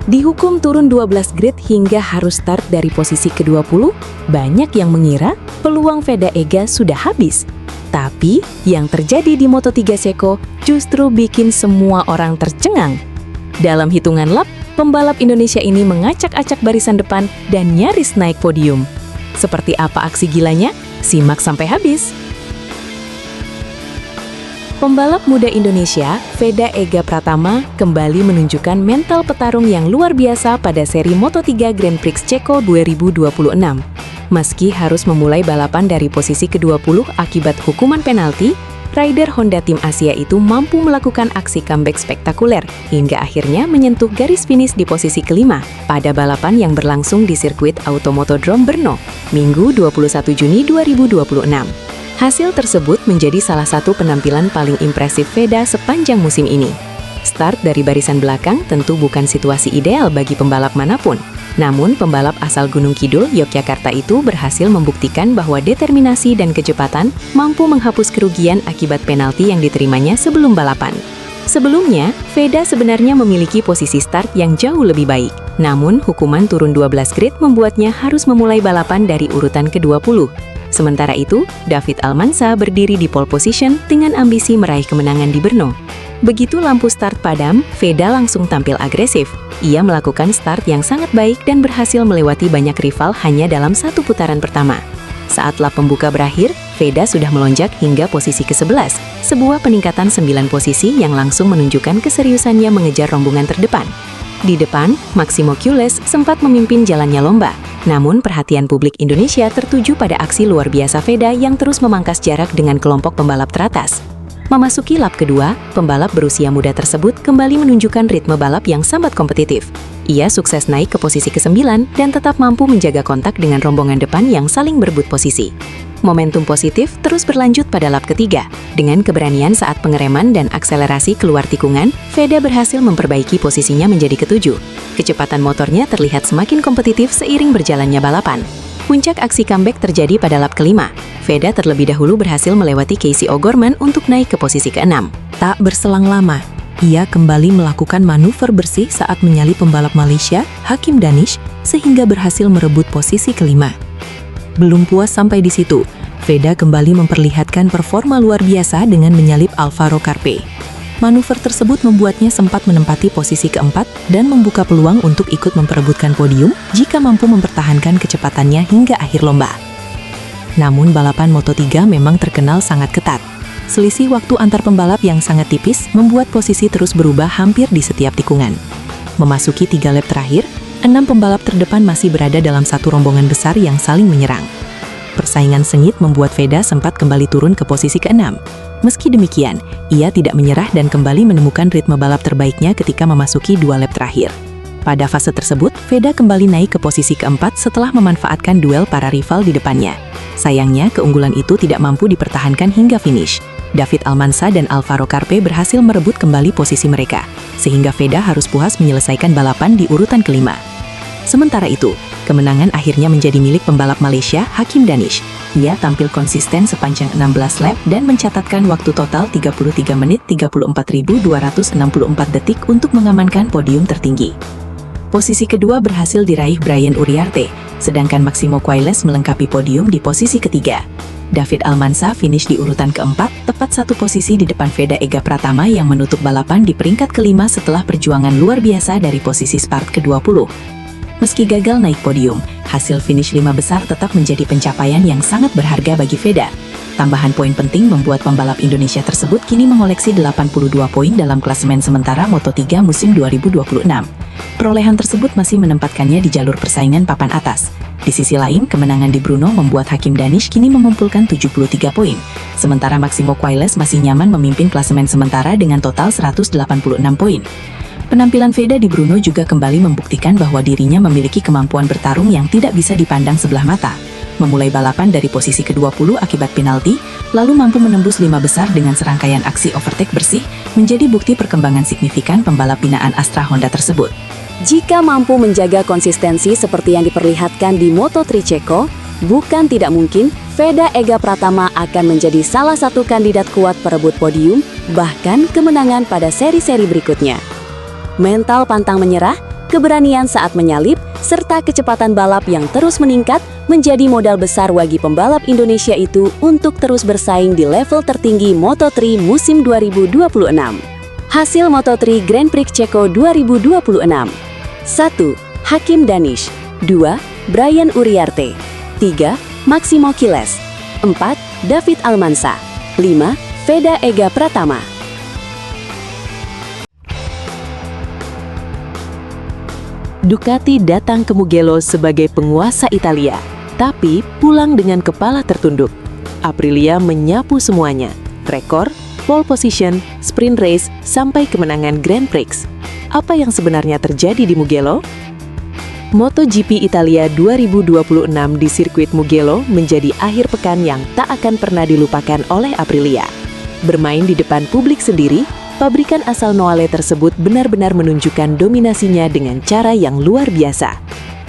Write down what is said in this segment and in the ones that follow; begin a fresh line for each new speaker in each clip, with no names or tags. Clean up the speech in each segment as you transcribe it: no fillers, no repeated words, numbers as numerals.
Dihukum turun 12 grade hingga harus start dari posisi ke-20, banyak yang mengira peluang Veda Ega sudah habis. Tapi, yang terjadi di Moto3 Ceko justru bikin semua orang tercengang. Dalam hitungan lap, pembalap Indonesia ini mengacak-acak barisan depan dan nyaris naik podium. Seperti apa aksi gilanya? Simak sampai habis. Pembalap muda Indonesia, Veda Ega Pratama, kembali menunjukkan mental petarung yang luar biasa pada seri Moto3 Grand Prix Ceko 2026. Meski harus memulai balapan dari posisi ke-20 akibat hukuman penalti, rider Honda Tim Asia itu mampu melakukan aksi comeback spektakuler hingga akhirnya menyentuh garis finish di posisi kelima pada balapan yang berlangsung di sirkuit Automotodrome Brno, Minggu 21 Juni 2026. Hasil tersebut menjadi salah satu penampilan paling impresif Veda sepanjang musim ini. Start dari barisan belakang tentu bukan situasi ideal bagi pembalap manapun. Namun, pembalap asal Gunung Kidul, Yogyakarta itu berhasil membuktikan bahwa determinasi dan kecepatan mampu menghapus kerugian akibat penalti yang diterimanya sebelum balapan. Sebelumnya, Veda sebenarnya memiliki posisi start yang jauh lebih baik. Namun, hukuman turun 12 grade membuatnya harus memulai balapan dari urutan ke-20. Sementara itu, David Almansa berdiri di pole position dengan ambisi meraih kemenangan di Brno. Begitu lampu start padam, Veda langsung tampil agresif. Ia melakukan start yang sangat baik dan berhasil melewati banyak rival hanya dalam satu putaran pertama. Saat lap pembuka berakhir, Veda sudah melonjak hingga posisi ke-11, sebuah peningkatan 9 posisi yang langsung menunjukkan keseriusannya mengejar rombongan terdepan. Di depan, Maximo Quiles sempat memimpin jalannya lomba. Namun, perhatian publik Indonesia tertuju pada aksi luar biasa Veda yang terus memangkas jarak dengan kelompok pembalap teratas. Memasuki lap kedua, pembalap berusia muda tersebut kembali menunjukkan ritme balap yang sangat kompetitif. Ia sukses naik ke posisi ke-9 dan tetap mampu menjaga kontak dengan rombongan depan yang saling berebut posisi. Momentum positif terus berlanjut pada lap ketiga. Dengan keberanian saat pengereman dan akselerasi keluar tikungan, Veda berhasil memperbaiki posisinya menjadi ke-7. Kecepatan motornya terlihat semakin kompetitif seiring berjalannya balapan. Puncak aksi comeback terjadi pada lap kelima. Veda terlebih dahulu berhasil melewati Casey O'Gorman untuk naik ke posisi ke-6. Tak berselang lama, ia kembali melakukan manuver bersih saat menyalip pembalap Malaysia, Hakim Danish, sehingga berhasil merebut posisi kelima. Belum puas sampai di situ, Veda kembali memperlihatkan performa luar biasa dengan menyalip Alvaro Carpe. Manuver tersebut membuatnya sempat menempati posisi keempat dan membuka peluang untuk ikut memperebutkan podium jika mampu mempertahankan kecepatannya hingga akhir lomba. Namun balapan Moto3 memang terkenal sangat ketat. Selisih waktu antar pembalap yang sangat tipis membuat posisi terus berubah hampir di setiap tikungan. Memasuki 3 lap terakhir, 6 pembalap terdepan masih berada dalam satu rombongan besar yang saling menyerang. Persaingan sengit membuat Veda sempat kembali turun ke posisi ke-6. Meski demikian, ia tidak menyerah dan kembali menemukan ritme balap terbaiknya ketika memasuki 2 lap terakhir. Pada fase tersebut, Veda kembali naik ke posisi keempat setelah memanfaatkan duel para rival di depannya. Sayangnya, keunggulan itu tidak mampu dipertahankan hingga finish. David Almansa dan Alvaro Carpe berhasil merebut kembali posisi mereka, sehingga Veda harus puas menyelesaikan balapan di urutan kelima. Sementara itu, kemenangan akhirnya menjadi milik pembalap Malaysia, Hakim Danish. Ia tampil konsisten sepanjang 16 lap dan mencatatkan waktu total 33 menit 34.264 detik untuk mengamankan podium tertinggi. Posisi kedua berhasil diraih Brian Uriarte, sedangkan Maximo Quiles melengkapi podium di posisi ketiga. David Almansa finish di urutan keempat, tepat satu posisi di depan Veda Ega Pratama yang menutup balapan di peringkat kelima setelah perjuangan luar biasa dari posisi start ke-20. Meski gagal naik podium, hasil finish 5 besar tetap menjadi pencapaian yang sangat berharga bagi Veda. Tambahan poin penting membuat pembalap Indonesia tersebut kini mengoleksi 82 poin dalam klasemen sementara Moto3 musim 2026. Perolehan tersebut masih menempatkannya di jalur persaingan papan atas. Di sisi lain, kemenangan di Brno membuat Hakim Danish kini mengumpulkan 73 poin, sementara Maximo Quiles masih nyaman memimpin klasemen sementara dengan total 186 poin. Penampilan Veda di Brno juga kembali membuktikan bahwa dirinya memiliki kemampuan bertarung yang tidak bisa dipandang sebelah mata. Memulai balapan dari posisi ke-20 akibat penalti, lalu mampu menembus 5 besar dengan serangkaian aksi overtake bersih, menjadi bukti perkembangan signifikan pembalap binaan Astra Honda tersebut.
Jika mampu menjaga konsistensi seperti yang diperlihatkan di Moto3 Ceko, bukan tidak mungkin Veda Ega Pratama akan menjadi salah satu kandidat kuat perebut podium, bahkan kemenangan pada seri-seri berikutnya. Mental pantang menyerah, keberanian saat menyalip, serta kecepatan balap yang terus meningkat menjadi modal besar bagi pembalap Indonesia itu untuk terus bersaing di level tertinggi Moto3 musim 2026. Hasil Moto3 Grand Prix Ceko 2026. 1. Hakim Danish. 2. Brian Uriarte. 3. Maximo Kiles. 4. David Almansa. 5. Veda Ega Pratama.
Ducati datang ke Mugello sebagai penguasa Italia, tapi pulang dengan kepala tertunduk. Aprilia menyapu semuanya, rekor, pole position, sprint race, sampai kemenangan Grand Prix. Apa yang sebenarnya terjadi di Mugello? MotoGP Italia 2026 di sirkuit Mugello menjadi akhir pekan yang tak akan pernah dilupakan oleh Aprilia. Bermain di depan publik sendiri, pabrikan asal Noale tersebut benar-benar menunjukkan dominasinya dengan cara yang luar biasa.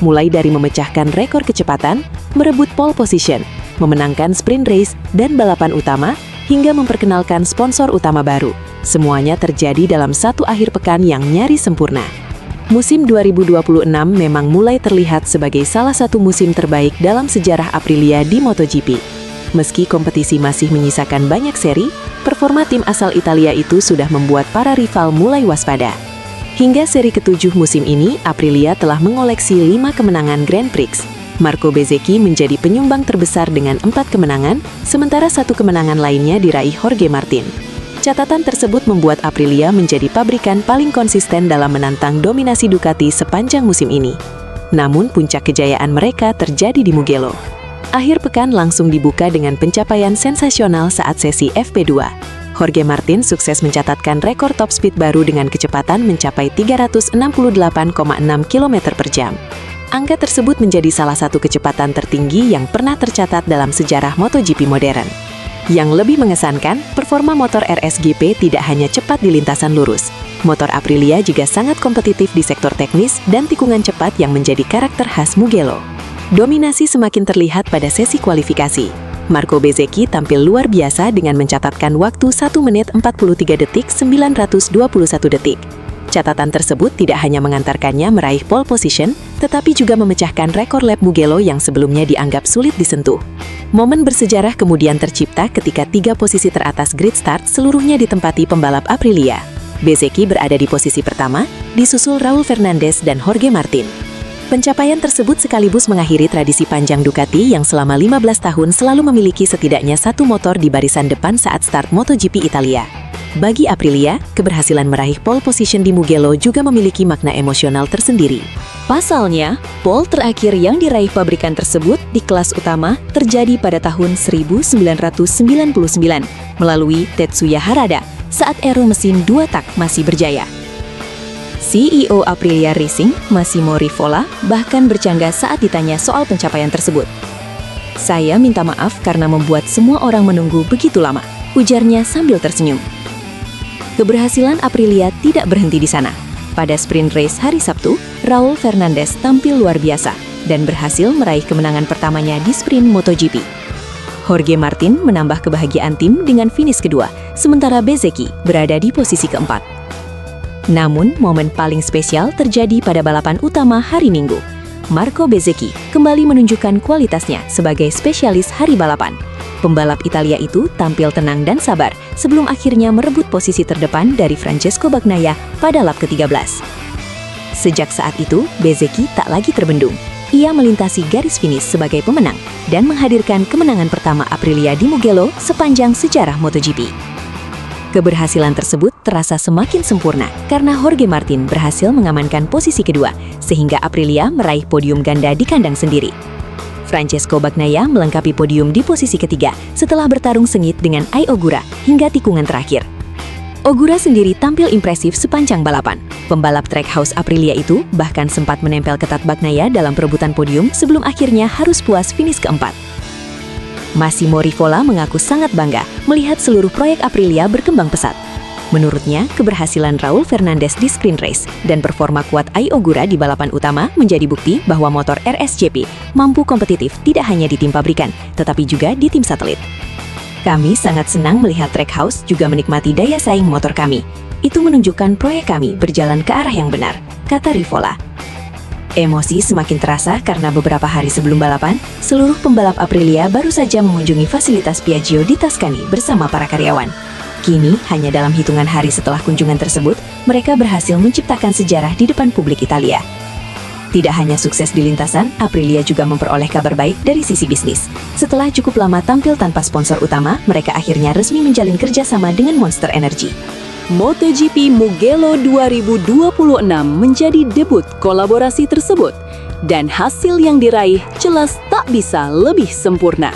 Mulai dari memecahkan rekor kecepatan, merebut pole position, memenangkan sprint race dan balapan utama, hingga memperkenalkan sponsor utama baru. Semuanya terjadi dalam satu akhir pekan yang nyaris sempurna. Musim 2026 memang mulai terlihat sebagai salah satu musim terbaik dalam sejarah Aprilia di MotoGP. Meski kompetisi masih menyisakan banyak seri, performa tim asal Italia itu sudah membuat para rival mulai waspada. Hingga seri ke-7 musim ini, Aprilia telah mengoleksi 5 kemenangan Grand Prix. Marco Bezzecchi menjadi penyumbang terbesar dengan 4 kemenangan, sementara 1 kemenangan lainnya diraih Jorge Martin. Catatan tersebut membuat Aprilia menjadi pabrikan paling konsisten dalam menantang dominasi Ducati sepanjang musim ini. Namun puncak kejayaan mereka terjadi di Mugello. Akhir pekan langsung dibuka dengan pencapaian sensasional saat sesi FP2. Jorge Martin sukses mencatatkan rekor top speed baru dengan kecepatan mencapai 368,6 km per jam. Angka tersebut menjadi salah satu kecepatan tertinggi yang pernah tercatat dalam sejarah MotoGP modern. Yang lebih mengesankan, performa motor RSGP tidak hanya cepat di lintasan lurus. Motor Aprilia juga sangat kompetitif di sektor teknis dan tikungan cepat yang menjadi karakter khas Mugello. Dominasi semakin terlihat pada sesi kualifikasi. Marco Bezzecchi tampil luar biasa dengan mencatatkan waktu 1 menit 43 detik 921 detik. Catatan tersebut tidak hanya mengantarkannya meraih pole position, tetapi juga memecahkan rekor lap Mugello yang sebelumnya dianggap sulit disentuh. Momen bersejarah kemudian tercipta ketika 3 posisi teratas grid start seluruhnya ditempati pembalap Aprilia. Bezzecchi berada di posisi pertama, disusul Raul Fernandez dan Jorge Martin. Pencapaian tersebut sekaligus mengakhiri tradisi panjang Ducati yang selama 15 tahun selalu memiliki setidaknya 1 motor di barisan depan saat start MotoGP Italia. Bagi Aprilia, keberhasilan meraih pole position di Mugello juga memiliki makna emosional tersendiri. Pasalnya, pole terakhir yang diraih pabrikan tersebut di kelas utama terjadi pada tahun 1999 melalui Tetsuya Harada saat era mesin 2 tak masih berjaya. CEO Aprilia Racing, Massimo Rivola, bahkan bercanda saat ditanya soal pencapaian tersebut. "Saya minta maaf karena membuat semua orang menunggu begitu lama," ujarnya sambil tersenyum. Keberhasilan Aprilia tidak berhenti di sana. Pada sprint race hari Sabtu, Raul Fernandez tampil luar biasa dan berhasil meraih kemenangan pertamanya di sprint MotoGP. Jorge Martin menambah kebahagiaan tim dengan finish kedua, sementara Bezzecchi berada di posisi keempat. Namun, momen paling spesial terjadi pada balapan utama hari Minggu. Marco Bezzecchi kembali menunjukkan kualitasnya sebagai spesialis hari balapan. Pembalap Italia itu tampil tenang dan sabar sebelum akhirnya merebut posisi terdepan dari Francesco Bagnaia pada lap ke-13. Sejak saat itu, Bezzecchi tak lagi terbendung. Ia melintasi garis finish sebagai pemenang dan menghadirkan kemenangan pertama Aprilia di Mugello sepanjang sejarah MotoGP. Keberhasilan tersebut terasa semakin sempurna karena Jorge Martin berhasil mengamankan posisi kedua, sehingga Aprilia meraih podium ganda di kandang sendiri. Francesco Bagnaia melengkapi podium di posisi ketiga setelah bertarung sengit dengan Ai Ogura hingga tikungan terakhir. Ogura sendiri tampil impresif sepanjang balapan. Pembalap Trackhouse Aprilia itu bahkan sempat menempel ketat Bagnaia dalam perebutan podium sebelum akhirnya harus puas finish keempat. Massimo Rivola mengaku sangat bangga melihat seluruh proyek Aprilia berkembang pesat. Menurutnya, keberhasilan Raul Fernandez di sprint race dan performa kuat Ai Ogura di balapan utama menjadi bukti bahwa motor RSGP mampu kompetitif tidak hanya di tim pabrikan, tetapi juga di tim satelit. "Kami sangat senang melihat Trackhouse juga menikmati daya saing motor kami. Itu menunjukkan proyek kami berjalan ke arah yang benar," kata Rivola. Emosi semakin terasa karena beberapa hari sebelum balapan, seluruh pembalap Aprilia baru saja mengunjungi fasilitas Piaggio di Tuscany bersama para karyawan. Kini, hanya dalam hitungan hari setelah kunjungan tersebut, mereka berhasil menciptakan sejarah di depan publik Italia. Tidak hanya sukses di lintasan, Aprilia juga memperoleh kabar baik dari sisi bisnis. Setelah cukup lama tampil tanpa sponsor utama, mereka akhirnya resmi menjalin kerjasama dengan Monster Energy.
MotoGP Mugello 2026 menjadi debut kolaborasi tersebut, dan hasil yang diraih jelas tak bisa lebih sempurna.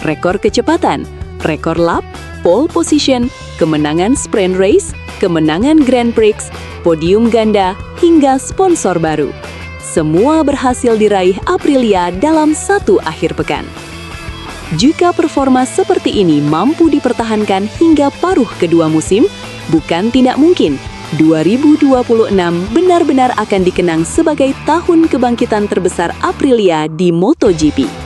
Rekor kecepatan, rekor lap, pole position, kemenangan sprint race, kemenangan Grand Prix, podium ganda, hingga sponsor baru. Semua berhasil diraih Aprilia dalam satu akhir pekan. Jika performa seperti ini mampu dipertahankan hingga paruh kedua musim, bukan tidak mungkin 2026 benar-benar akan dikenang sebagai tahun kebangkitan terbesar Aprilia di MotoGP.